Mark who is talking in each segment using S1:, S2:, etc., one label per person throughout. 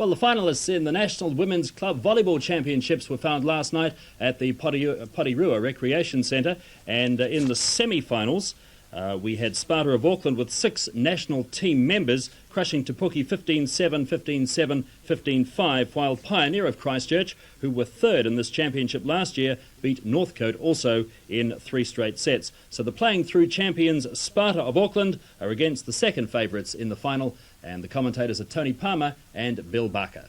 S1: Well, the finalists in the National Women's Club Volleyball Championships were found last night at the Porirua Recreation Centre, and in the semi-finals we had Sparta of Auckland with 6 national team members crushing Te Puke 15-7, 15-7, 15-5, while Pioneer of Christchurch, who were third in this championship last year, beat Northcote also in 3 straight sets. So the playing through champions Sparta of Auckland are against the second favourites in the final, and the commentators are Tony Palmer and Bill Barker.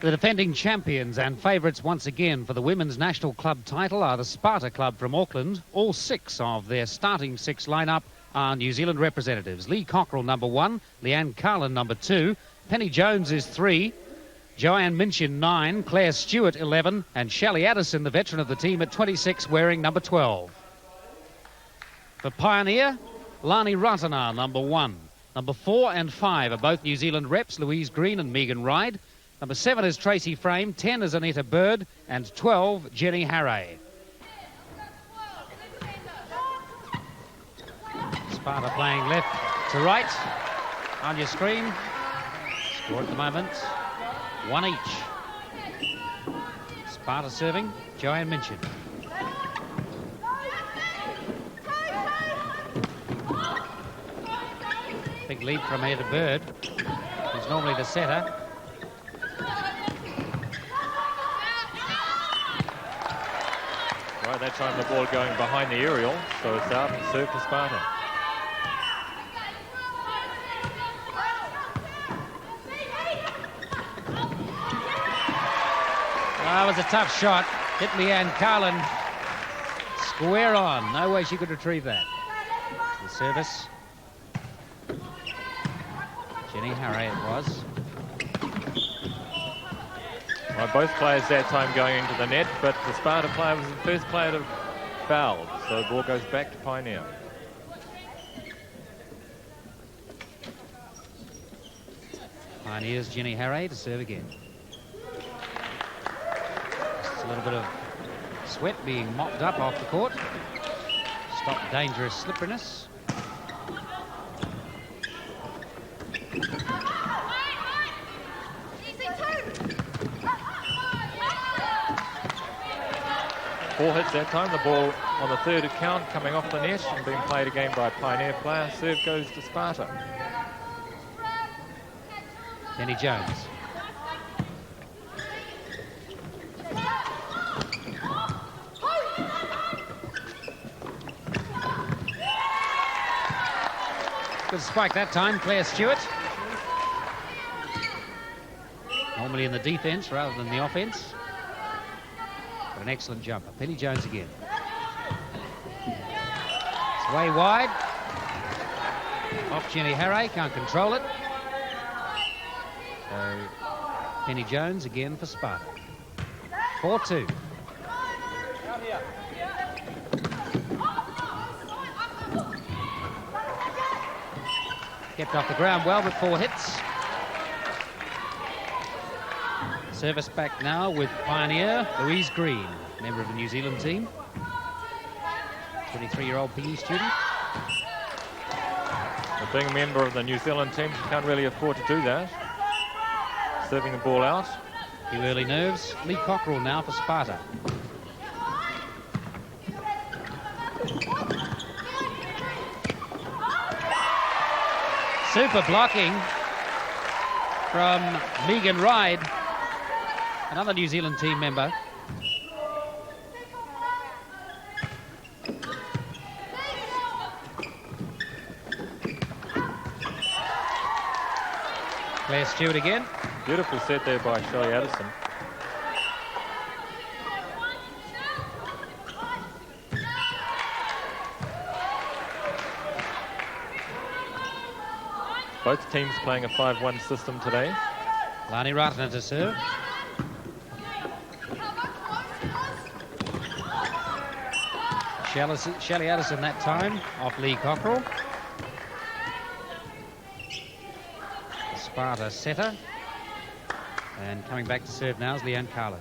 S2: The defending champions and favourites once again for the Women's National Club title are the Sparta Club from Auckland. All 6 of their starting 6 lineup are New Zealand representatives. Lee Cockrell, number 1, Leanne Carlin, number 2, Penny Jones is 3, Joanne Minchin, 9, Claire Stewart, 11, and Shelley Addison, the veteran of the team, at 26, wearing number 12. For Pioneer, Lani Ratana, number 1. Number 4 and 5 are both New Zealand reps, Louise Green and Megan Ride. Number 7 is Tracy Frame, 10 is Anita Bird, and 12, Jenny Harray. Sparta playing left to right on your screen. Score at the moment, 1 each. Sparta serving, Joanne Minchin. Big lead from Anita Bird, who's normally the setter.
S3: Right, that time the ball going behind the aerial, so it's out and serve for Sparta.
S2: That was a tough shot. Hit Leanne Carlin square on. No way she could retrieve that. The service. Jenny Harray it was.
S3: Well, both players that time going into the net, but the Sparta player was the first player to foul, so the ball goes back to Pioneer.
S2: Pioneer's Jenny Harray to serve again. Just a little bit of sweat being mopped up off the court. Stop dangerous slipperiness.
S3: Four hits that time, the ball on the third count coming off the net and being played again by a Pioneer player. Serve goes to Sparta.
S2: Penny Jones. Good spike that time, Claire Stewart. Normally in the defence rather than the offence. But an excellent jumper. Penny Jones again. It's way wide. Off Jenny Harray, can't control it. So Penny Jones again for Sparta. 4-2. Kept off the ground well, but 4 hits. Service back now with Pioneer, Louise Green, member of the New Zealand team. 23-year-old PE student.
S3: Well, being a member of the New Zealand team, she can't really afford to do that. Serving the ball out.
S2: A few early nerves. Lee Cockrell now for Sparta. Super blocking from Megan Ride, another New Zealand team member. Claire Stewart again.
S3: Beautiful set there by Shelley Addison. Both teams playing a 5-1 system today.
S2: Lani Ratana to serve. Shelley Addison that time off Lee Cockrell. The Sparta setter. And coming back to serve now is Leanne Carlin.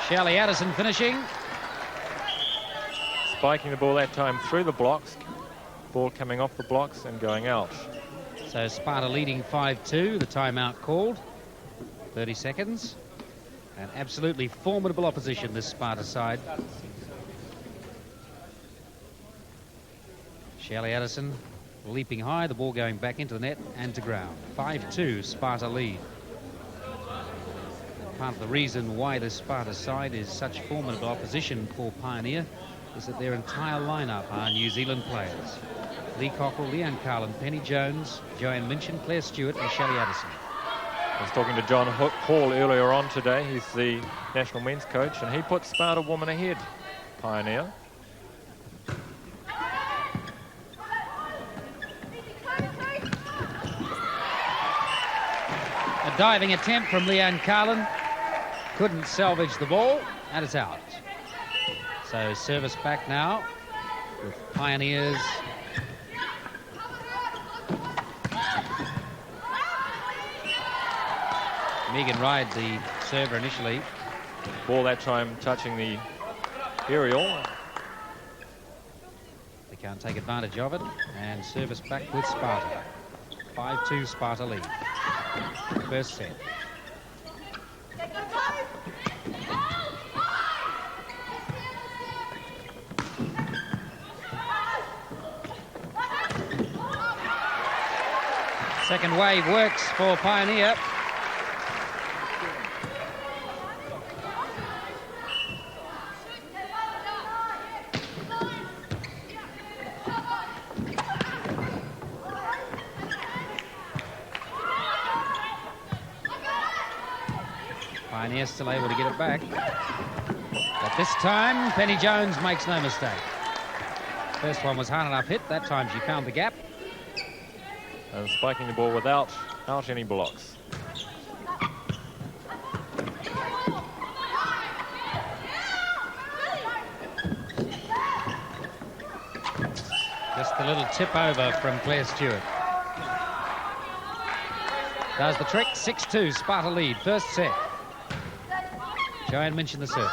S2: Shelley Addison finishing.
S3: Spiking the ball that time through the blocks. Ball coming off the blocks and going out.
S2: So Sparta leading 5-2. The timeout called. 30 seconds. An absolutely formidable opposition, this Sparta side. Shelley Addison leaping high, the ball going back into the net and to ground. 5-2, Sparta lead. Part of the reason why the Sparta side is such formidable opposition for Pioneer is that their entire lineup are New Zealand players. Lee Cockrell, Leanne Carlin, Penny Jones, Joanne Minchin, Claire Stewart and Shelley Addison.
S3: I was talking to John Hall earlier on today. He's the national men's coach, and he put Sparta women ahead, Pioneer.
S2: A diving attempt from Leanne Carlin. Couldn't salvage the ball, and it's out. So service back now with Pioneers. Megan Ride, the server initially.
S3: Ball that time touching the aerial.
S2: They can't take advantage of it, and service back with Sparta. 5-2 Sparta lead. First set. Second wave works for Pioneer. Pioneer still able to get it back. But this time, Penny Jones makes no mistake. First one was hard enough hit. That time she found the gap.
S3: And spiking the ball without any blocks.
S2: Just a little tip over from Claire Stewart. Does the trick. 6-2 Sparta lead. First set. Joanne Minchin the serve.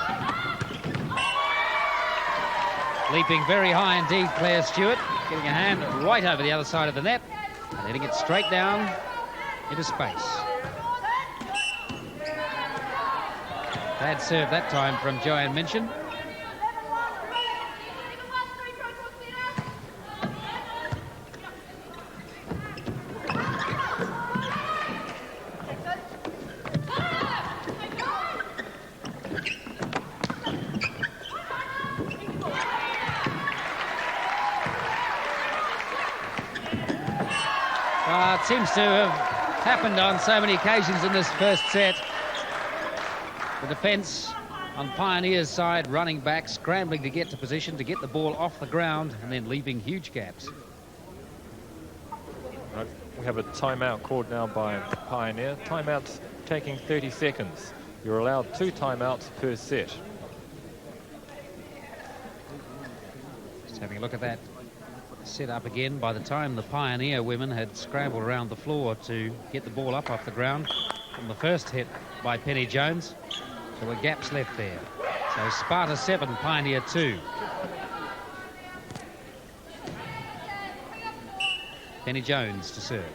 S2: Leaping very high indeed, Claire Stewart. Getting a hand right over the other side of the net. And letting it straight down into space. Bad serve that time from Joanne Minchin. It seems to have happened on so many occasions in this first set. The defence on Pioneer's side running back, scrambling to get to position, to get the ball off the ground, and then leaving huge gaps.
S3: Right. We have a timeout called now by Pioneer. Timeouts taking 30 seconds. You're allowed 2 timeouts per set.
S2: Just having a look at that set up again. By the time the Pioneer women had scrambled around the floor to get the ball up off the ground from the first hit by Penny Jones, there were gaps left there. So Sparta 7, Pioneer 2. Penny Jones to serve.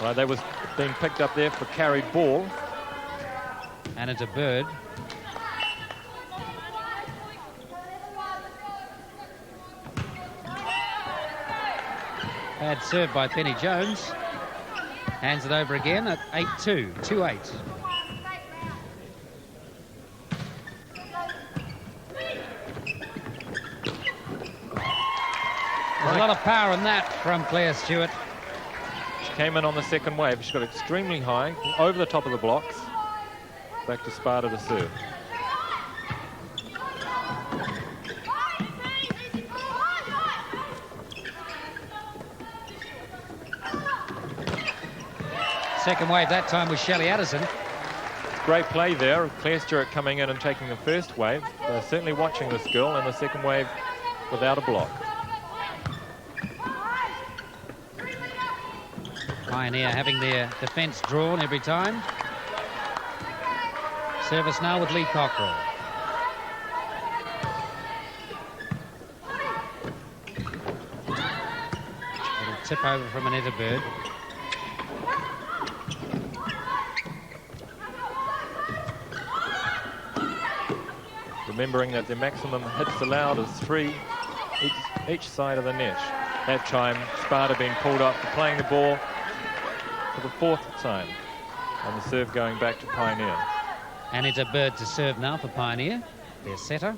S3: Right, that was being picked up there for carried ball.
S2: And it's a bird. Bad serve by Penny Jones. Hands it over again at 8-2, 2-8. There's a lot of power in that from Claire Stewart.
S3: She came in on the second wave. She got extremely high, over the top of the blocks. Back to Sparta to serve.
S2: Second wave that time was Shelley Addison.
S3: Great play there. Claire Stewart coming in and taking the first wave. They're certainly watching this girl, and the second wave without a block.
S2: Pioneer having their defence drawn every time. Service now with Lee Cockrell. Little tip over from Annetta Bird.
S3: Remembering that the maximum hits allowed is 3 each side of the net. That time, Sparta being pulled up for playing the ball for the 4th time. And the serve going back to Pioneer.
S2: Annetta Bird to serve now for Pioneer, their setter.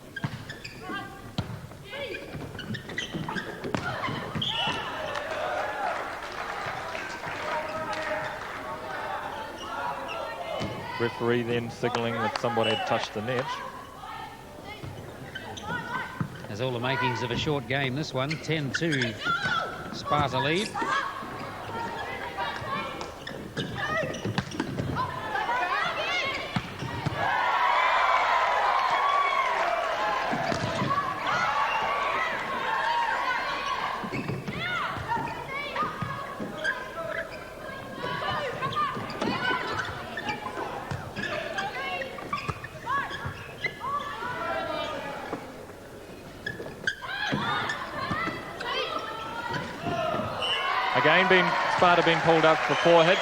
S3: Referee then signalling that somebody had touched the net.
S2: Has all the makings of a short game, this one. 10-2, Sparta lead.
S3: Again, Sparta being pulled up for 4 hits.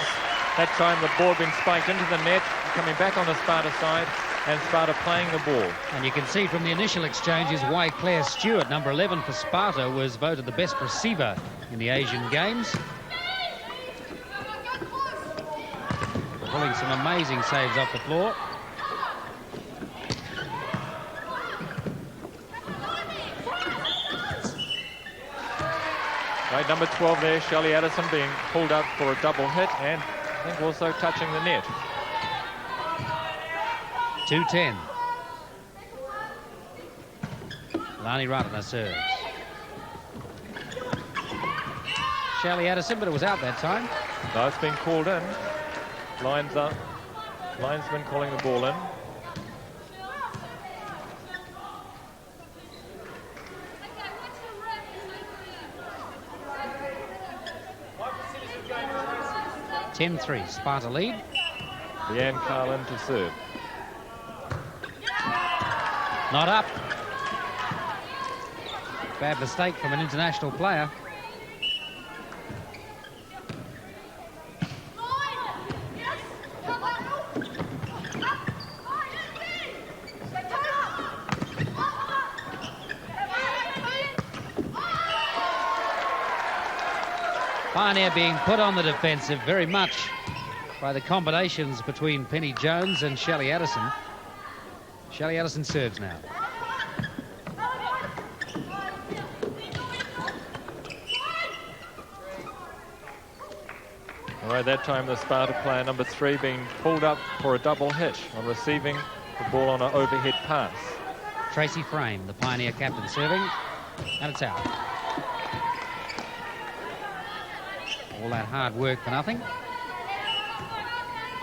S3: That time the ball being spiked into the net, coming back on the Sparta side, and Sparta playing the ball.
S2: And you can see from the initial exchanges why Claire Stewart, number 11 for Sparta, was voted the best receiver in the Asian Games. Pulling some amazing saves off the floor.
S3: Right, number 12 there, Shelley Addison being pulled up for a double hit and I think also touching the net.
S2: 2-10. Lani Ratana serves. Shelley Addison, but it was out that time.
S3: No, it's been called in. Lines up. Linesman calling the ball in.
S2: (10-3), Sparta lead.
S3: Leanne Carlin to serve.
S2: Not up. Bad mistake from an international player. Pioneer being put on the defensive very much by the combinations between Penny Jones and Shelley Addison. Shelley Addison serves now.
S3: All right, that time the Sparta player number 3 being pulled up for a double hit on receiving the ball on an overhead pass.
S2: Tracy Frame, the Pioneer captain, serving, and it's out. All that hard work for nothing.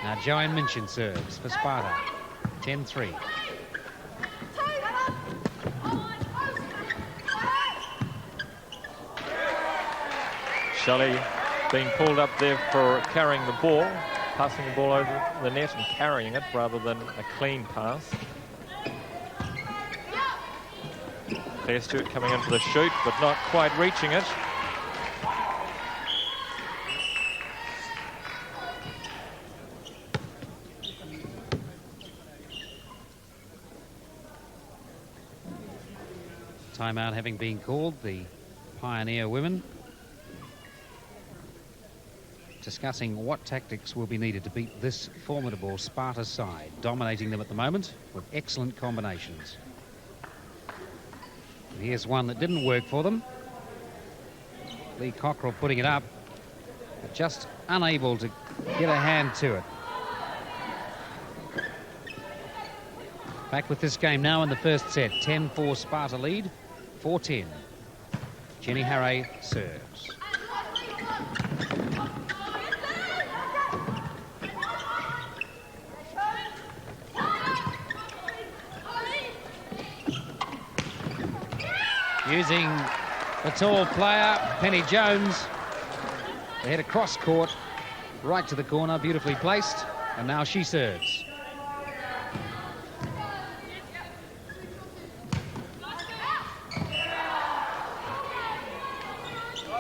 S2: Now Joanne Minchin serves for Sparta. 10-3.
S3: Shelley being pulled up there for carrying the ball, passing the ball over the net and carrying it rather than a clean pass. Claire Stewart coming in for the shoot, but not quite reaching it.
S2: Timeout having been called, the Pioneer women discussing what tactics will be needed to beat this formidable Sparta side, dominating them at the moment with excellent combinations. And here's one that didn't work for them. Lee Cockrell putting it up, but just unable to get a hand to it. Back with this game now in the first set. 10-4 Sparta lead. 4-10. Jenny Harray serves. Using the tall player, Penny Jones. They head across court right to the corner, beautifully placed, and now she serves.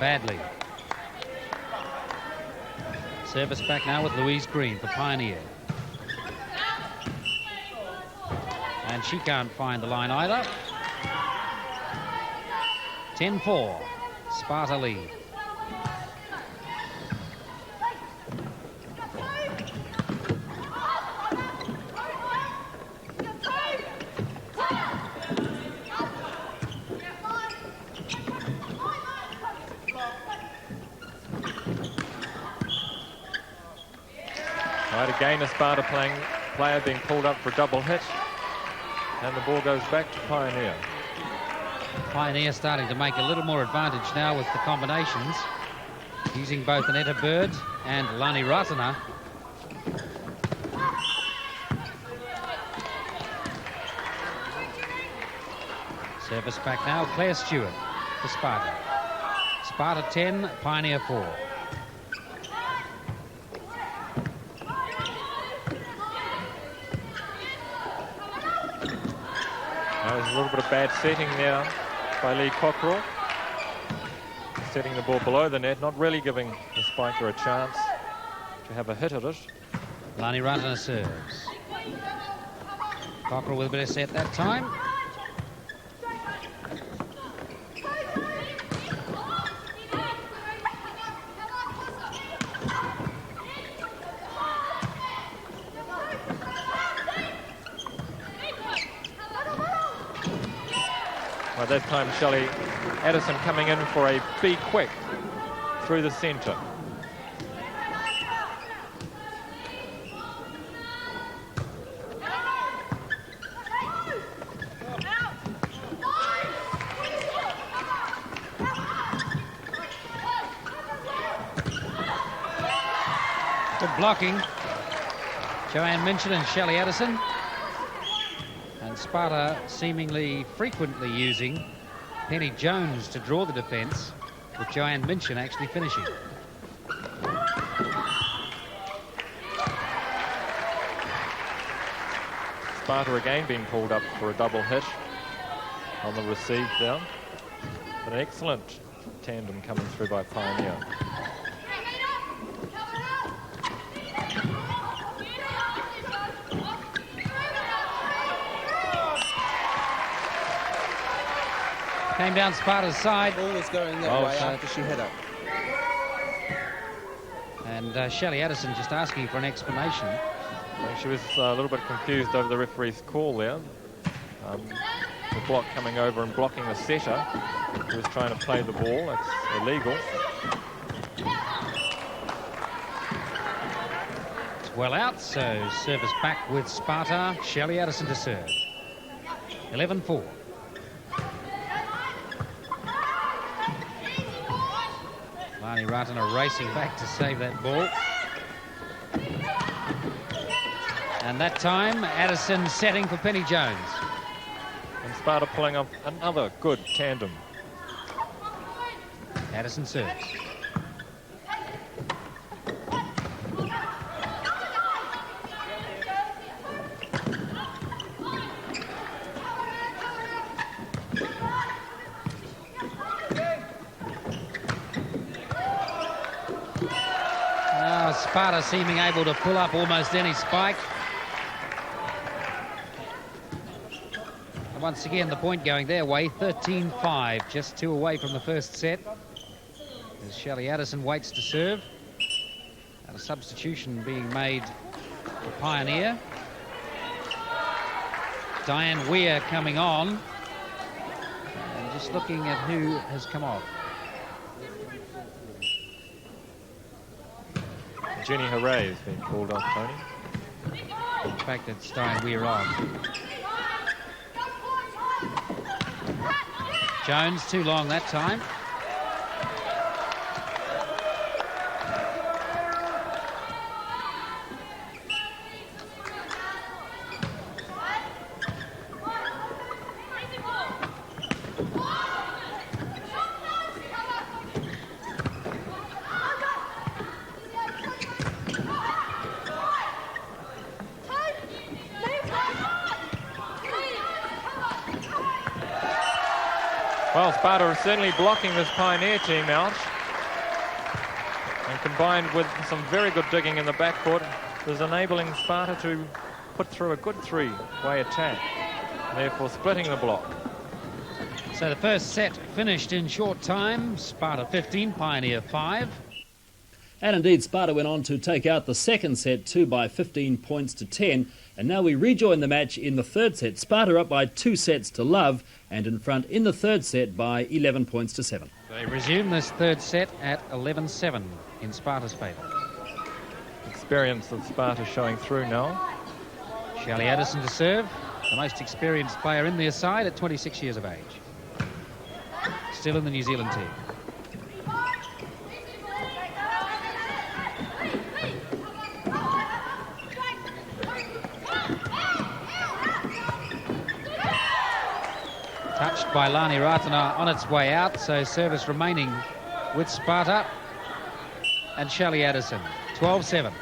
S2: Badly. Service back now with Louise Green for Pioneer. And she can't find the line either. 10-4, Sparta lead.
S3: Right, again a Sparta player being pulled up for a double hit. And the ball goes back to Pioneer.
S2: Pioneer starting to make a little more advantage now with the combinations, using both Annetta Bird and Lani Ratana. Service back now, Claire Stewart for Sparta. Sparta 10, Pioneer 4.
S3: There's a little bit of bad setting there by Lee Cockrell. Setting the ball below the net, not really giving the spiker a chance to have a hit at it.
S2: Lani Ratana serves. Cockrell with a bit of set that time.
S3: By that time, Shelley Addison coming in for a be quick through the centre.
S2: Good blocking. Joanne Minchin and Shelley Addison. And Sparta seemingly frequently using Penny Jones to draw the defence, with Joanne Minchin actually finishing.
S3: Sparta again being pulled up for a double hit on the receive down. But an excellent tandem coming through by Pioneer.
S2: Came down Sparta's side.
S4: Ball was going that way after she hit it.
S2: And Shelley Addison just asking for an explanation.
S3: Well, she was a little bit confused over the referee's call there. The block coming over and blocking the setter who was trying to play the ball. That's illegal.
S2: It's well out, so service back with Sparta. Shelley Addison to serve. 11-4. Lani Ratana racing back to save that ball. And that time, Addison setting for Penny Jones.
S3: And Sparta pulling up another good tandem.
S2: Addison serves. Sparta seeming able to pull up almost any spike. And once again, the point going their way, 13-5, just 2 away from the first set. As Shelley Addison waits to serve. And a substitution being made for Pioneer. Diane Weir coming on. And just looking at who has come off.
S3: Jenny Hooray has been called off, Tony.
S2: In fact, it's Diane Weir on. Jones too long that time.
S3: Well, Sparta are certainly blocking this Pioneer team out. And combined with some very good digging in the backcourt, is enabling Sparta to put through a good three-way attack, therefore splitting the block.
S2: So the first set finished in short time. Sparta 15, Pioneer 5.
S1: And indeed, Sparta went on to take out the second set, 2 by 15 points to 10. And now we rejoin the match in the third set. Sparta up by 2 sets to love and in front in the third set by 11 points to 7.
S2: They resume this third set at 11-7 in Sparta's favour.
S3: Experience of Sparta showing through now.
S2: Shelley Addison to serve, the most experienced player in their side at 26 years of age. Still in the New Zealand team. Touched by Lani Ratana on its way out, so service remaining with Sparta. And Shelley Addison, 12-7.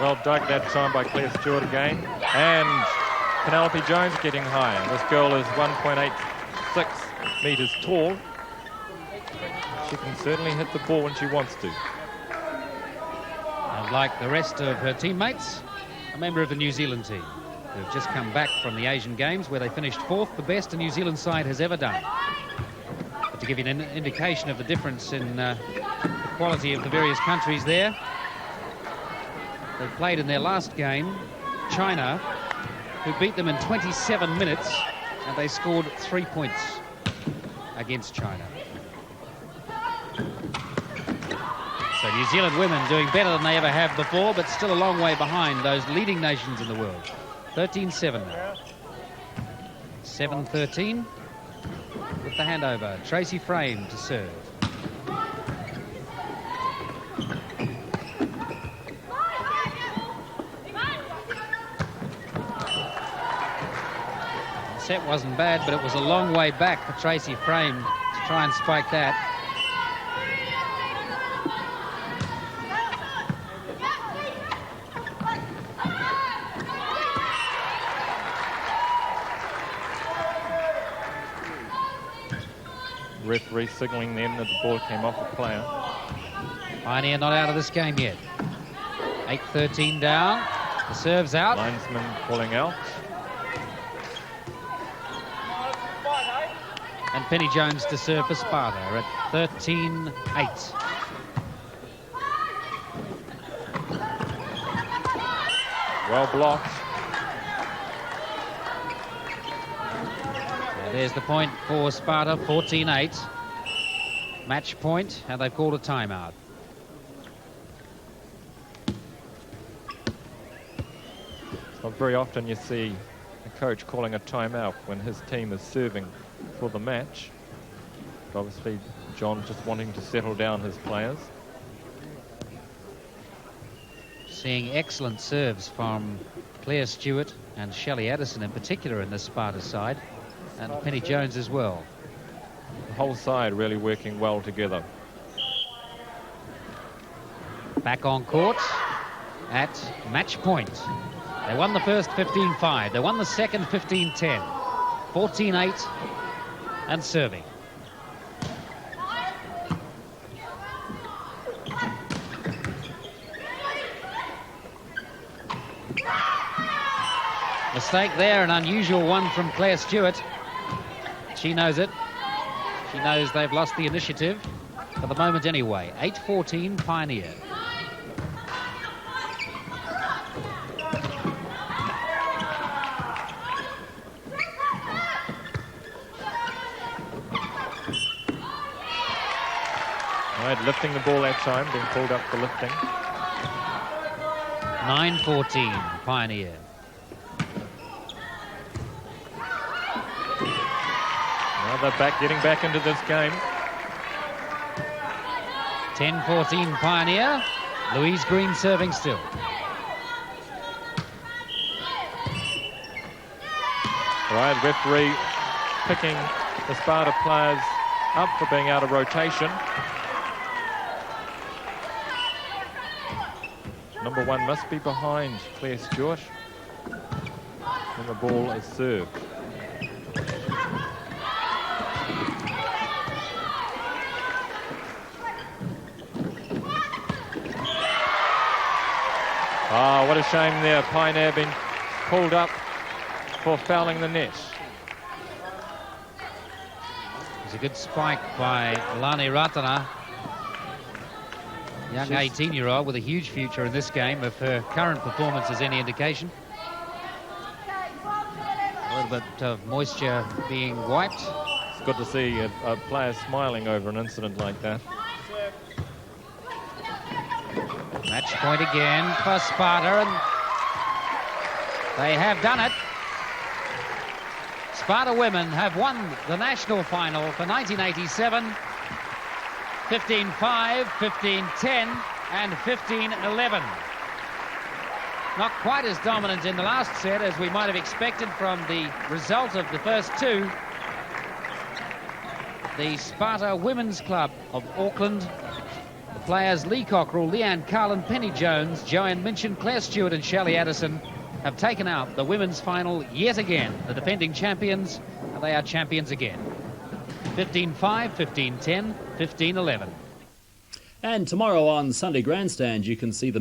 S3: Well dug that time by Claire Stewart again. And Penelope Jones getting higher. This girl is 1.86 metres tall. She can certainly hit the ball when she wants to.
S2: And like the rest of her teammates, a member of the New Zealand team who have just come back from the Asian Games where they finished 4th, the best a New Zealand side has ever done. But to give you an indication of the difference in the quality of the various countries there, they played in their last game China, who beat them in 27 minutes, and they scored 3 points against China. So New Zealand women doing better than they ever have before, but still a long way behind those leading nations in the world. 13-7 now. 7-13 with the handover. Tracy Frame to serve. The set wasn't bad, but it was a long way back for Tracy Frame to try and spike that.
S3: Referee signalling then that the ball came off the player.
S2: Pioneer not out of this game yet. 8-13 down. The serve's out.
S3: Linesman calling out.
S2: And Penny Jones to serve for Sparta at 13-8.
S3: Well blocked.
S2: There's the point for Sparta, 14-8. Match point, and they've called a timeout.
S3: It's not very often you see a coach calling a timeout when his team is serving for the match. But obviously, John just wanting to settle down his players.
S2: Seeing excellent serves from Claire Stewart and Shelley Addison in particular in the Sparta side. And Penny Jones as well.
S3: The whole side really working well together.
S2: Back on court at match point. They won the first 15-5. They won the second 15-10. 14-8 and serving. Mistake there, an unusual one from Claire Stewart. She knows it. She knows they've lost the initiative for the moment anyway. 8-14 Pioneer.
S3: All right, lifting the ball that time, being pulled up for lifting.
S2: 9-14 Pioneer.
S3: They're getting back into this game.
S2: 10-14 Pioneer. Louise Green serving still.
S3: All right, referee picking the Sparta players up for being out of rotation. Number 1 must be behind Claire Stewart when the ball is served. Ah, what a shame there. Pioneer being pulled up for fouling the net.
S2: It's a good spike by Lani Ratana. Young 18-year-old with a huge future in this game, if her current performance is any indication. A little bit of moisture being wiped.
S3: It's good to see a player smiling over an incident like that.
S2: Match point again for Sparta, and they have done it. Sparta women have won the national final for 1987. 15-5, 15-10 and 15-11. Not quite as dominant in the last set as we might have expected from the result of the first two. The Sparta Women's Club of Auckland, the players Lee Cockrell, Leanne Carlin, Penny Jones, Joanne Minchin, Claire Stewart and Shelley Addison have taken out the women's final yet again. The defending champions, and they are champions again. 15-5, 15-10, 15-11.
S1: And tomorrow on Sunday Grandstand, you can see the